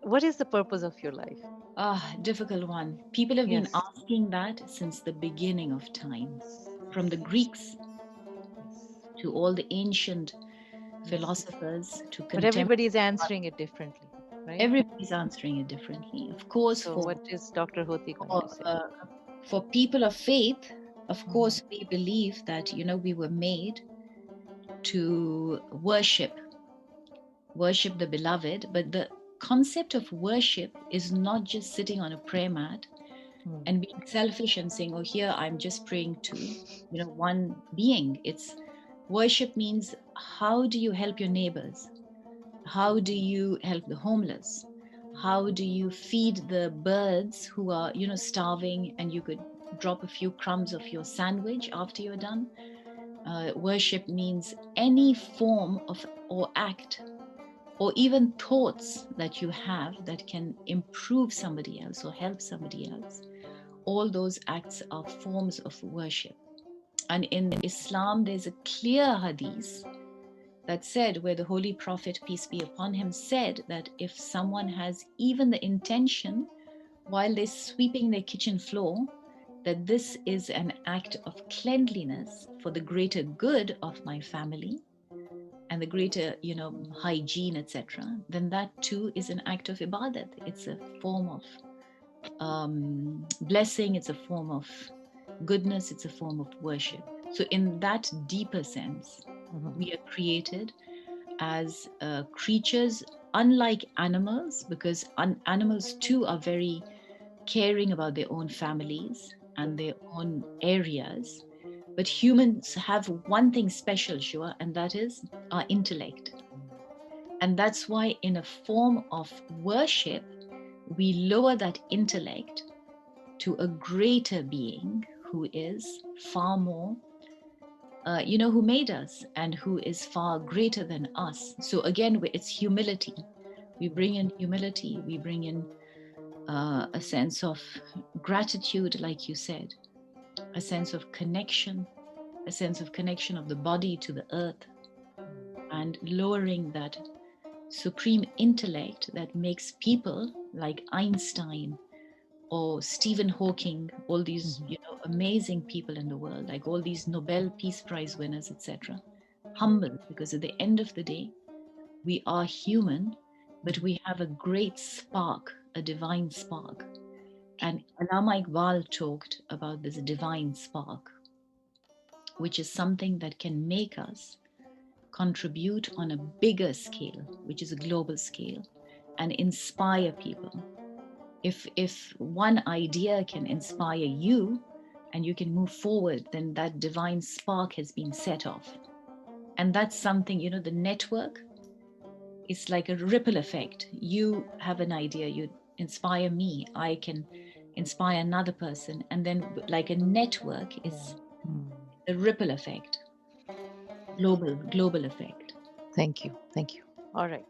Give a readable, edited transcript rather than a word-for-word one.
What is the purpose of your life? Ah, difficult one. People have been Yes. asking that since the beginning of time, from the Yes. Greeks Yes. to all the ancient Yes. philosophers to But contemporary. everybody is answering it differently, right? Everybody's answering it differently. Of course, So, what is Dr. Hoti going for, to say? uh, for people of faith, of Mhm. course, we believe that, we were made to worship the beloved, but the concept of worship is not just sitting on a prayer mat Mm. and being selfish and saying, oh, here I'm just praying to, one being. It's worship means, how do you help your neighbors? How do you help the homeless? How do you feed the birds who are, starving, and you could drop a few crumbs of your sandwich after you're done? Worship means any form of or act or even thoughts that you have that can improve somebody else or help somebody else. All those acts are forms of worship. And in Islam, there's a clear hadith that said, where the Holy Prophet, peace be upon him, said that if someone has even the intention while they're sweeping their kitchen floor, that this is an act of cleanliness for the greater good of my family and the greater, hygiene, etc., then that too is an act of ibadat. It's a form of blessing, it's a form of goodness, it's a form of worship. So, in that deeper sense, Mhm. we are created as creatures, unlike animals, because animals too are very caring about their own families and their own areas. But humans have one thing special, Shua, and that is our intellect. And that's why, in a form of worship, we lower that intellect to a greater being who is far more, who made us and who is far greater than us. So again, it's humility. We bring in humility, we bring in a sense of gratitude, like you said, a sense of connection, a sense of connection of the body to the earth, and lowering that supreme intellect that makes people like Einstein or Stephen Hawking, all these Mhm. amazing people in the world, like all these Nobel Peace Prize winners, etc., humble, because at the end of the day, we are human, but Mhm. we have a great spark, a divine spark. And Allama Iqbal talked about this divine spark, which is something that can make us contribute on a bigger scale, which is a global scale, and inspire people. If one idea can inspire you and you can move forward, then that divine spark has been set off. And that's something, the network is like a ripple effect. You have an idea, you inspire me, I can inspire another person, and then like a network is Mm. a ripple effect, global effect. Thank you. Thank you. All right.